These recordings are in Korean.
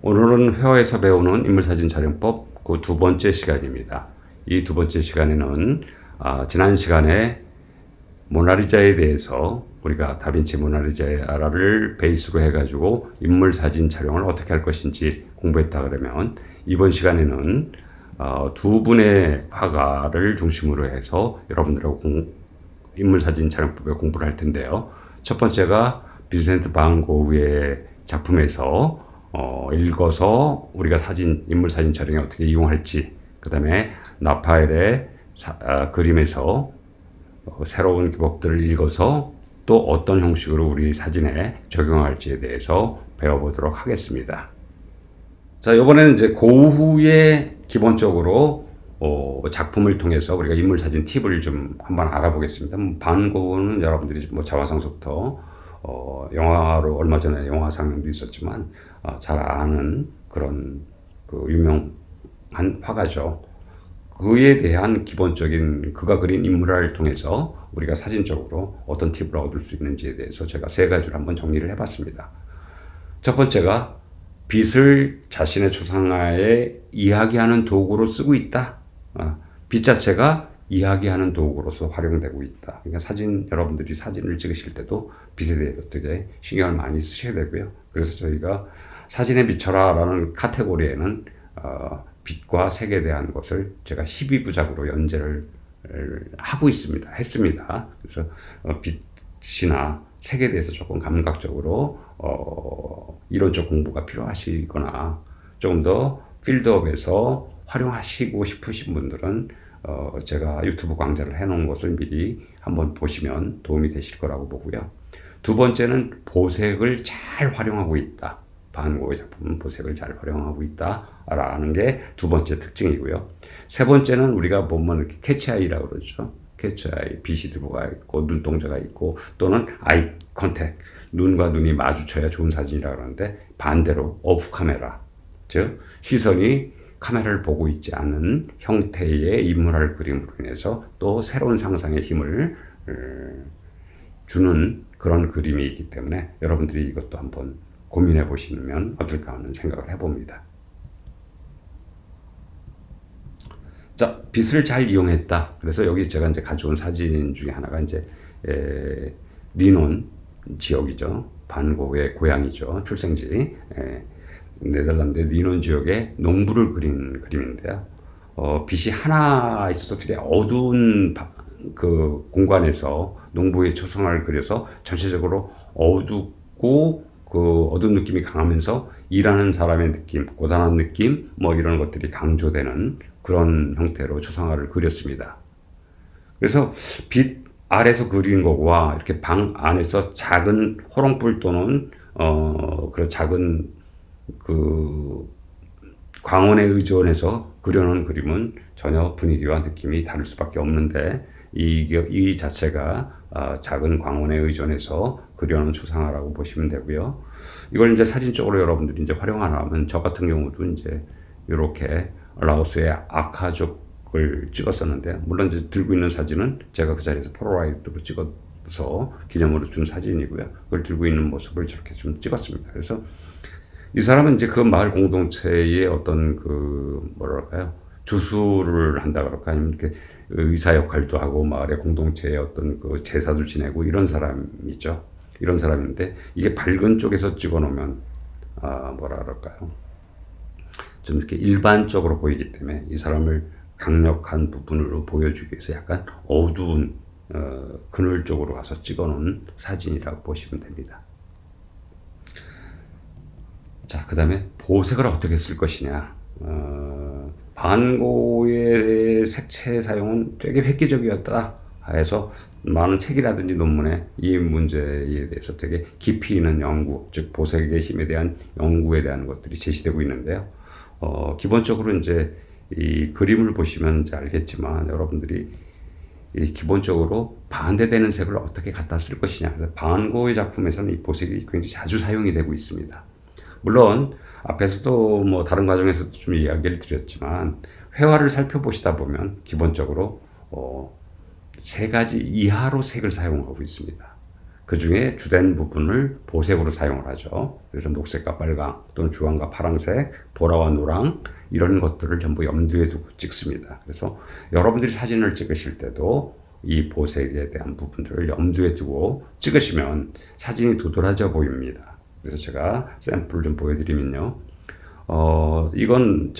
오늘은 회화에서 배우는 인물사진 촬영법 그 두 번째 시간입니다. 이 두 번째 시간에는 지난 시간에 모나리자에 대해서 우리가 다빈치 모나리자를 베이스로 해가지고 인물사진 촬영을 어떻게 할 것인지 공부했다 그러면 이번 시간에는 두 분의 화가를 중심으로 해서 여러분들하고 인물사진 촬영법에 공부를 할 텐데요. 첫 번째가 비센트 반 고흐의 작품에서 읽어서 우리가 인물사진 촬영에 어떻게 이용할지, 그 다음에 라파엘의 그림에서 새로운 기법들을 읽어서 또 어떤 형식으로 우리 사진에 적용할지에 대해서 배워보도록 하겠습니다. 자, 이번에는 이제 고흐의 기본적으로 작품을 통해서 우리가 인물사진 팁을 좀 한번 알아보겠습니다. 반 고흐는 여러분들이 자화상서부터 영화로 얼마 전에 영화 상영도 있었지만 잘 아는 그런 그 유명한 화가죠. 그에 대한 기본적인 그가 그린 인물을 통해서 우리가 사진적으로 어떤 팁을 얻을 수 있는지에 대해서 제가 세 가지로 한번 정리를 해봤습니다. 첫 번째가 빛을 자신의 초상화에 이야기하는 도구로 쓰고 있다. 빛 자체가 이야기하는 도구로서 활용되고 있다. 그러니까 여러분들이 사진을 찍으실 때도 빛에 대해서 되게 신경을 많이 쓰셔야 되고요. 그래서 저희가 사진에 비춰라 라는 카테고리에는 빛과 색에 대한 것을 제가 12부작으로 연재를 했습니다. 그래서 빛이나 색에 대해서 조금 감각적으로 이론적 공부가 필요하시거나 조금 더 필드업에서 활용하시고 싶으신 분들은 제가 유튜브 강좌를 해놓은 것을 미리 한번 보시면 도움이 되실 거라고 보고요. 두 번째는 보색을 잘 활용하고 있다. 반 고흐의 작품은 보색을 잘 활용하고 있다라는 게 두 번째 특징이고요. 세 번째는 우리가 보면 이렇게 캐치아이라고 그러죠. 캐치아이, 빛이 들어가 있고 눈동자가 있고 또는 아이 컨택, 눈과 눈이 마주쳐야 좋은 사진이라고 그러는데 반대로 오프 카메라, 즉 시선이 카메라를 보고 있지 않은 형태의 인물을 그림으로 인해서 또 새로운 상상의 힘을 주는 그런 그림이 있기 때문에 여러분들이 이것도 한번 고민해 보시면 어떨까 하는 생각을 해봅니다. 자, 빛을 잘 이용했다. 그래서 여기 제가 이제 가져온 사진 중에 하나가 이제 리논 지역이죠. 반 고흐의 고향이죠. 출생지. 네덜란드 리논 지역의 농부를 그린 그림인데요. 빛이 하나 있어서 되게 어두운 그 공간에서 농부의 초상화를 그려서 전체적으로 어둡고 그 어두운 느낌이 강하면서 일하는 사람의 느낌, 고단한 느낌, 뭐 이런 것들이 강조되는 그런 형태로 초상화를 그렸습니다. 그래서 빛 아래서 그린 거와 이렇게 방 안에서 작은 호롱불 또는 그런 작은 그 광원에 의존해서 그려놓은 그림은 전혀 분위기와 느낌이 다를 수밖에 없는데 이 자체가 작은 광원에 의존해서 그려놓은 초상화라고 보시면 되고요. 이걸 이제 사진적으로 여러분들이 이제 활용하려면 저 같은 경우도 이제 이렇게 라오스의 아카족을 찍었었는데 물론 이제 들고 있는 사진은 제가 그 자리에서 폴라로이드로 찍어서 기념으로 준 사진이고요. 그걸 들고 있는 모습을 저렇게 좀 찍었습니다. 그래서 이 사람은 이제 그 마을 공동체의 어떤 그 뭐랄까요? 주수를 한다 그럴까 아니면 이렇게 의사 역할도 하고 마을의 공동체의 어떤 그 제사도 지내고 이런 사람이죠. 이런 사람인데 이게 밝은 쪽에서 찍어놓으면 뭐라 그럴까요? 좀 이렇게 일반적으로 보이기 때문에 이 사람을 강력한 부분으로 보여주기 위해서 약간 어두운 그늘 쪽으로 가서 찍어놓은 사진이라고 보시면 됩니다. 자, 그 다음에 보색을 어떻게 쓸 것이냐. 반 고흐의 색채 사용은 되게 획기적이었다 해서 많은 책이라든지 논문에 이 문제에 대해서 되게 깊이 있는 연구, 즉 보색의 힘에 대한 연구에 대한 것들이 제시되고 있는데요. 기본적으로 이제 이 그림을 보시면 이제 알겠지만 여러분들이 기본적으로 반대되는 색을 어떻게 갖다 쓸 것이냐. 그래서 반 고흐의 작품에서는 이 보색이 굉장히 자주 사용이 되고 있습니다. 물론 앞에서도 뭐 다른 과정에서도 좀 이야기를 드렸지만 회화를 살펴보시다 보면 기본적으로 세 가지 이하로 색을 사용하고 있습니다. 그 중에 주된 부분을 보색으로 사용을 하죠. 그래서 녹색과 빨강 또는 주황과 파란색, 보라와 노랑 이런 것들을 전부 염두에 두고 찍습니다. 그래서 여러분들이 사진을 찍으실 때도 이 보색에 대한 부분들을 염두에 두고 찍으시면 사진이 도드라져 보입니다. 그래서 제가 샘플을 좀 보여드리면요. 이건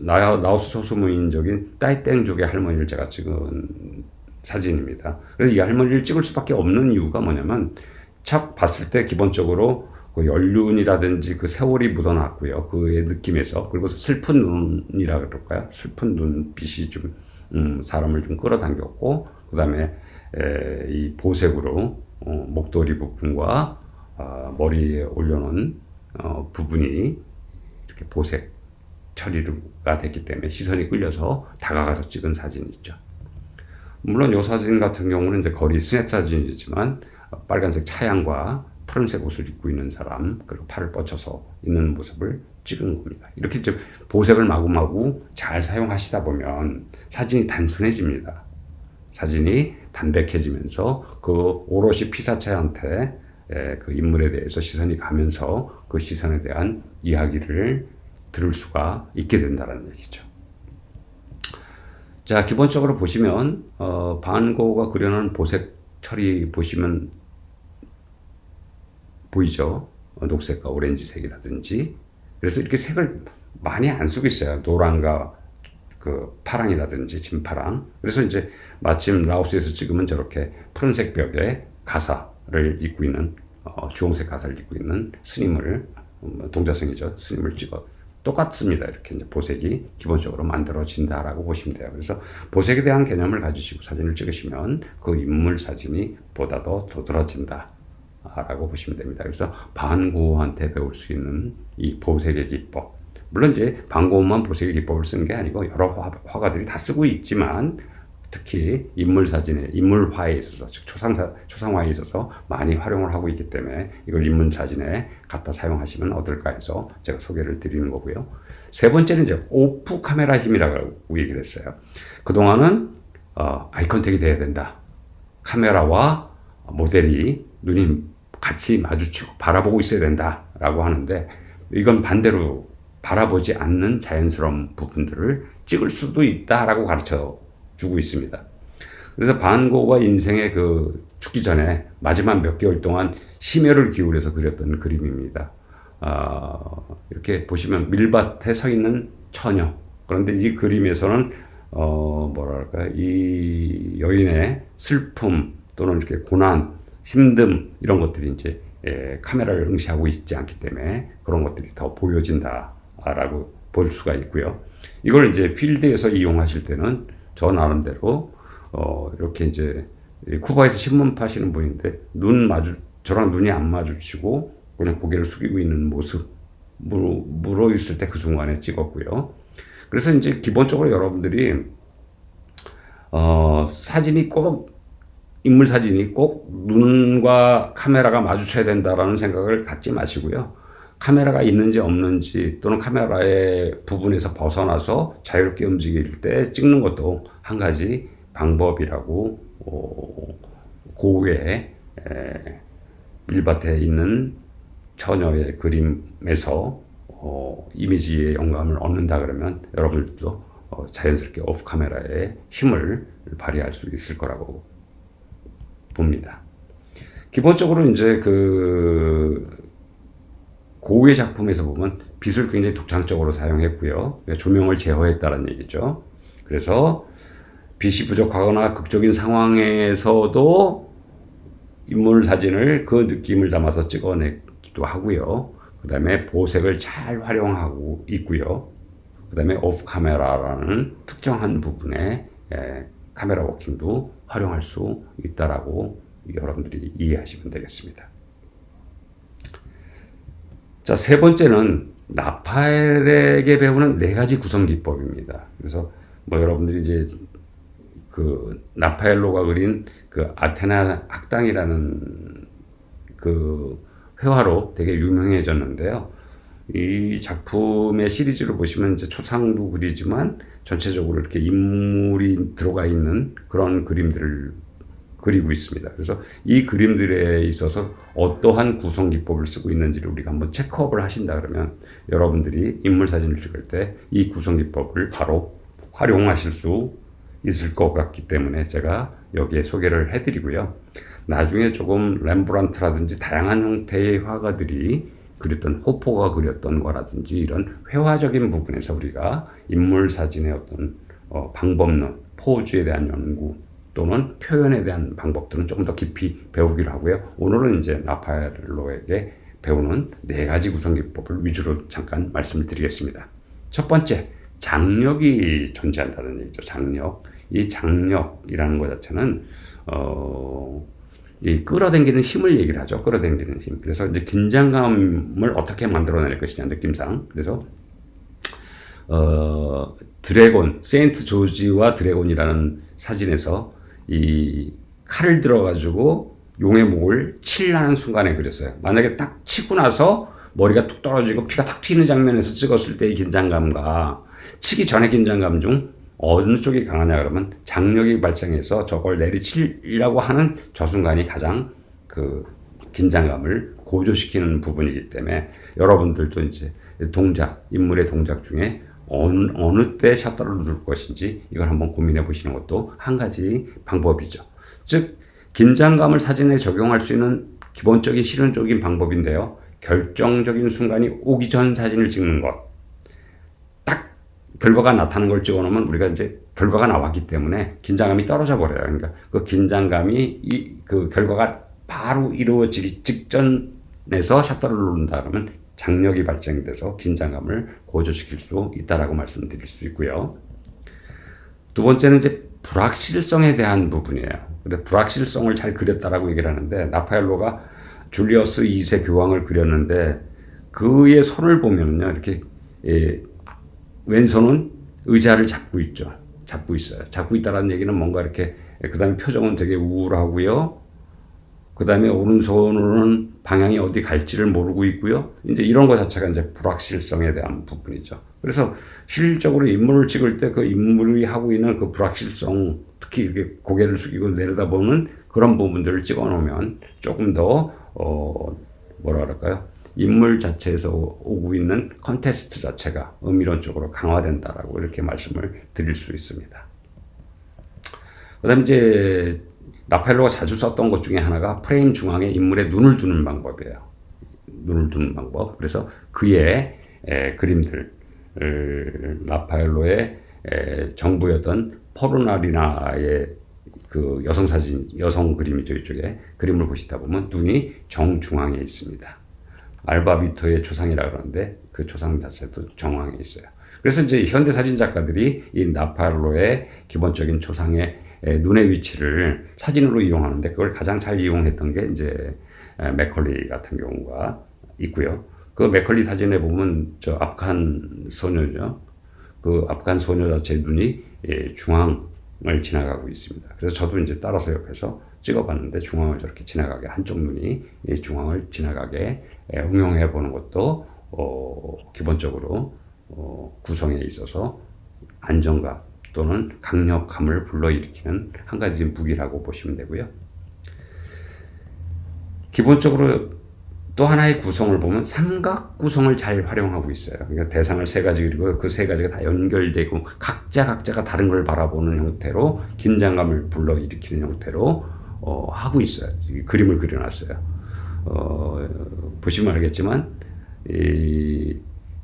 라오스 소수민족인 따이땡족의 할머니를 제가 찍은 사진입니다. 그래서 이 할머니를 찍을 수밖에 없는 이유가 뭐냐면 척 봤을 때 기본적으로 그 연륜이라든지 그 세월이 묻어났고요. 그의 느낌에서 그리고 슬픈 눈이라 그럴까요? 슬픈 눈빛이 좀 사람을 좀 끌어당겼고 그다음에 이 보색으로 목도리 부분과 머리에 올려놓은 부분이 이렇게 보색 처리가 됐기 때문에 시선이 끌려서 다가가서 찍은 사진이 있죠. 물론 이 사진 같은 경우는 이제 거리 스냅 사진이지만 빨간색 차양과 푸른색 옷을 입고 있는 사람 그리고 팔을 뻗쳐서 있는 모습을 찍은 겁니다. 이렇게 이제 보색을 마구마구 잘 사용하시다 보면 사진이 단순해집니다. 사진이 담백해지면서 그 오롯이 피사체한테 그 인물에 대해서 시선이 가면서 그 시선에 대한 이야기를 들을 수가 있게 된다는 얘기죠. 자, 기본적으로 보시면 반 고흐가 그려놓은 보색 처리 보시면 보이죠? 녹색과 오렌지색이라든지. 그래서 이렇게 색을 많이 안 쓰고 있어요. 노랑과 그 파랑이라든지 진파랑. 그래서 이제 마침 라오스에서 찍으면 저렇게 푸른색 벽에 가사를 입고 있는 주홍색 가사를 입고 있는 스님을 동자성이죠. 스님을 찍어 똑같습니다. 이렇게 이제 보색이 기본적으로 만들어진다라고 보시면 돼요. 그래서 보색에 대한 개념을 가지시고 사진을 찍으시면 그 인물 사진이 보다 더 도드라진다라고 보시면 됩니다. 그래서 반 고흐한테 배울 수 있는 이 보색의 기법. 물론 이제 반 고흐만 보색의 기법을 쓴 게 아니고 여러 화가들이 다 쓰고 있지만 특히 인물 사진에 인물화에 있어서 즉 초상화에 있어서 많이 활용을 하고 있기 때문에 이걸 인물 사진에 갖다 사용하시면 어떨까 해서 제가 소개를 드리는 거고요. 세 번째는 이제 오프 카메라 힘이라고 얘기를 했어요. 그동안은 아이 컨택이 돼야 된다. 카메라와 모델이 눈이 같이 마주치고 바라보고 있어야 된다라고 하는데 이건 반대로 바라보지 않는 자연스러운 부분들을 찍을 수도 있다라고 가르쳐 주고 있습니다. 그래서 반 고흐가 인생의 죽기 전에 마지막 몇 개월 동안 심혈을 기울여서 그렸던 그림입니다. 이렇게 보시면 밀밭에 서 있는 처녀. 그런데 이 그림에서는 뭐랄까 이 여인의 슬픔 또는 이렇게 고난, 힘듦 이런 것들이 이제 카메라를 응시하고 있지 않기 때문에 그런 것들이 더 보여진다라고 볼 수가 있고요. 이걸 이제 필드에서 이용하실 때는 저 나름대로 이렇게 이제 쿠바에서 신문 파시는 분인데 저랑 눈이 안 마주치고 그냥 고개를 숙이고 있는 모습으로 있을 때 그 순간에 찍었고요. 그래서 이제 기본적으로 여러분들이 사진이 꼭 인물 사진이 꼭 눈과 카메라가 마주쳐야 된다라는 생각을 갖지 마시고요. 카메라가 있는지 없는지 또는 카메라의 부분에서 벗어나서 자유롭게 움직일 때 찍는 것도 한 가지 방법이라고 고흐의 밀밭에 있는 처녀의 그림에서 이미지의 영감을 얻는다 그러면 여러분들도 자연스럽게 오프 카메라의 힘을 발휘할 수 있을 거라고 봅니다. 기본적으로 이제 고흐의 작품에서 보면 빛을 굉장히 독창적으로 사용했고요. 조명을 제어했다는 얘기죠. 그래서 빛이 부족하거나 극적인 상황에서도 인물 사진을 그 느낌을 담아서 찍어내기도 하고요. 그 다음에 보색을 잘 활용하고 있고요. 그 다음에 오프 카메라라는 특정한 부분에 카메라 워킹도 활용할 수 있다라고 여러분들이 이해하시면 되겠습니다. 자, 세 번째는 라파엘에게 배우는 4가지 구성 기법입니다. 그래서 여러분들이 이제 라파엘로가 그린 아테나 학당이라는 회화로 되게 유명해졌는데요. 이 작품의 시리즈를 보시면 이제 초상도 그리지만 전체적으로 이렇게 인물이 들어가 있는 그런 그림들을 그리고 있습니다. 그래서 이 그림들에 있어서 어떠한 구성 기법을 쓰고 있는지를 우리가 한번 체크업을 하신다 그러면 여러분들이 인물 사진을 찍을 때 이 구성 기법을 바로 활용하실 수 있을 것 같기 때문에 제가 여기에 소개를 해드리고요. 나중에 조금 렘브란트라든지 다양한 형태의 화가들이 그렸던 호포가 그렸던 거라든지 이런 회화적인 부분에서 우리가 인물 사진의 어떤 방법론, 포즈에 대한 연구 또는 표현에 대한 방법들은 조금 더 깊이 배우기로 하고요. 오늘은 이제 라파엘로에게 배우는 4가지 구성 기법을 위주로 잠깐 말씀을 드리겠습니다. 첫 번째, 장력이 존재한다는 얘기죠. 장력. 이 장력이라는 것 자체는 이 끌어당기는 힘을 얘기를 하죠. 끌어당기는 힘. 그래서 이제 긴장감을 어떻게 만들어낼 것이냐, 느낌상. 그래서 드래곤, 세인트 조지와 드래곤이라는 사진에서 이 칼을 들어가지고 용의 목을 치려는 순간에 그렸어요. 만약에 딱 치고 나서 머리가 툭 떨어지고 피가 탁 튀는 장면에서 찍었을 때의 긴장감과 치기 전의 긴장감 중 어느 쪽이 강하냐 그러면 장력이 발생해서 저걸 내리치려고 하는 저 순간이 가장 그 긴장감을 고조시키는 부분이기 때문에 여러분들도 이제 동작, 인물의 동작 중에 어느 때 셔터를 누를 것인지 이걸 한번 고민해 보시는 것도 한 가지 방법이죠. 즉 긴장감을 사진에 적용할 수 있는 기본적인 실용적인 방법인데요. 결정적인 순간이 오기 전 사진을 찍는 것. 딱 결과가 나타나는 걸 찍어놓으면 우리가 이제 결과가 나왔기 때문에 긴장감이 떨어져 버려요. 그러니까 그 긴장감이 그 결과가 바로 이루어지기 직전에서 셔터를 누른다 그러면 장력이 발생돼서 긴장감을 고조시킬 수 있다라고 말씀드릴 수 있고요. 두 번째는 이제 불확실성에 대한 부분이에요. 근데 불확실성을 잘 그렸다라고 얘기를 하는데 라파엘로가 줄리어스 2세 교황을 그렸는데 그의 손을 보면요 이렇게 왼손은 의자를 잡고 있죠. 잡고 있어요. 잡고 있다라는 얘기는 뭔가 이렇게 그다음에 표정은 되게 우울하고요. 그다음에 오른손으로는 방향이 어디 갈지를 모르고 있고요. 이제 이런 것 자체가 이제 불확실성에 대한 부분이죠. 그래서 실질적으로 인물을 찍을 때 그 인물이 하고 있는 그 불확실성, 특히 이렇게 고개를 숙이고 내려다보는 그런 부분들을 찍어놓으면 조금 더 뭐라 그럴까요? 인물 자체에서 오고 있는 컨테스트 자체가 의미론적으로 강화된다라고 이렇게 말씀을 드릴 수 있습니다. 그다음 이제 라파엘로가 자주 썼던 것 중에 하나가 프레임 중앙에 인물의 눈을 두는 방법이에요. 눈을 두는 방법. 그래서 그의 그림들, 라파엘로의 정부였던 포르나리나의 그 여성 사진, 여성 그림이죠. 이쪽에 그림을 보시다 보면 눈이 정중앙에 있습니다. 알바비토의 초상이라 그러는데 그 초상 자체도 정황에 있어요. 그래서 이제 현대 사진 작가들이 이 라파엘로의 기본적인 초상의 눈의 위치를 사진으로 이용하는데 그걸 가장 잘 이용했던 게 이제 맥컬리 같은 경우가 있고요. 그 맥컬리 사진에 보면 저 아프간 소녀죠. 그 아프간 소녀 자체의 눈이 중앙을 지나가고 있습니다. 그래서 저도 이제 따라서 옆에서 찍어봤는데 중앙을 저렇게 지나가게 한쪽 눈이 중앙을 지나가게 응용해 보는 것도 기본적으로 구성에 있어서 안정감 또는 강력함을 불러일으키는 한 가지 무기라고 보시면 되고요. 기본적으로 또 하나의 구성을 보면 삼각 구성을 잘 활용하고 있어요. 그러니까 대상을 3가지 그리고 그 3가지가 다 연결되고 각자가 다른 걸 바라보는 형태로 긴장감을 불러일으키는 형태로 하고 있어요. 그림을 그려놨어요. 보시면 알겠지만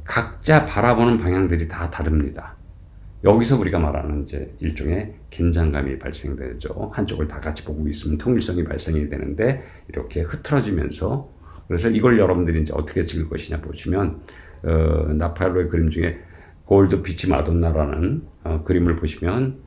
각자 바라보는 방향들이 다 다릅니다. 여기서 우리가 말하는 이제 일종의 긴장감이 발생되죠. 한쪽을 다 같이 보고 있으면 통일성이 발생이 되는데 이렇게 흐트러지면서 그래서 이걸 여러분들이 이제 어떻게 찍을 것이냐 보시면 라파엘로의 그림 중에 골드 피치 마돈나라는 그림을 보시면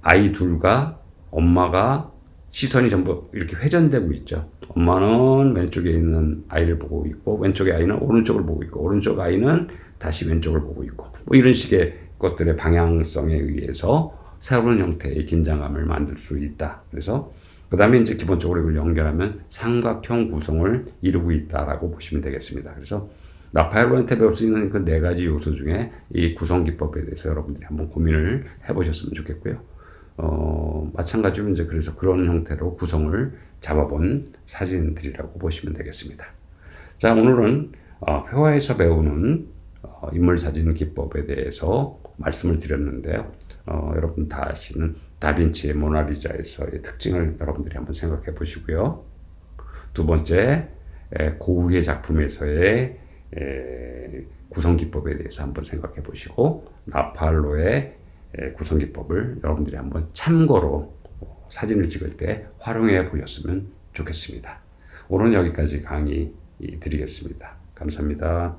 아이 둘과 엄마가 시선이 전부 이렇게 회전되고 있죠. 엄마는 왼쪽에 있는 아이를 보고 있고 왼쪽의 아이는 오른쪽을 보고 있고 오른쪽 아이는 다시 왼쪽을 보고 있고 뭐 이런 식의 것들의 방향성에 의해서 새로운 형태의 긴장감을 만들 수 있다. 그래서 그 다음에 이제 기본적으로 이걸 연결하면 삼각형 구성을 이루고 있다라고 보시면 되겠습니다. 그래서 라파엘로한테 배울 수 있는 그 4가지 요소 중에 이 구성 기법에 대해서 여러분들이 한번 고민을 해보셨으면 좋겠고요. 마찬가지로 이제 그래서 그런 형태로 구성을 잡아본 사진들이라고 보시면 되겠습니다. 자, 오늘은 회화에서 배우는 인물 사진 기법에 대해서 말씀을 드렸는데요. 여러분 다 아시는 다빈치의 모나리자에서의 특징을 여러분들이 한번 생각해 보시고요. 두 번째, 고흐의 작품에서의 구성 기법에 대해서 한번 생각해 보시고, 나팔로의 구성 기법을 여러분들이 한번 참고로 사진을 찍을 때 활용해 보셨으면 좋겠습니다. 오늘은 여기까지 강의 드리겠습니다. 감사합니다.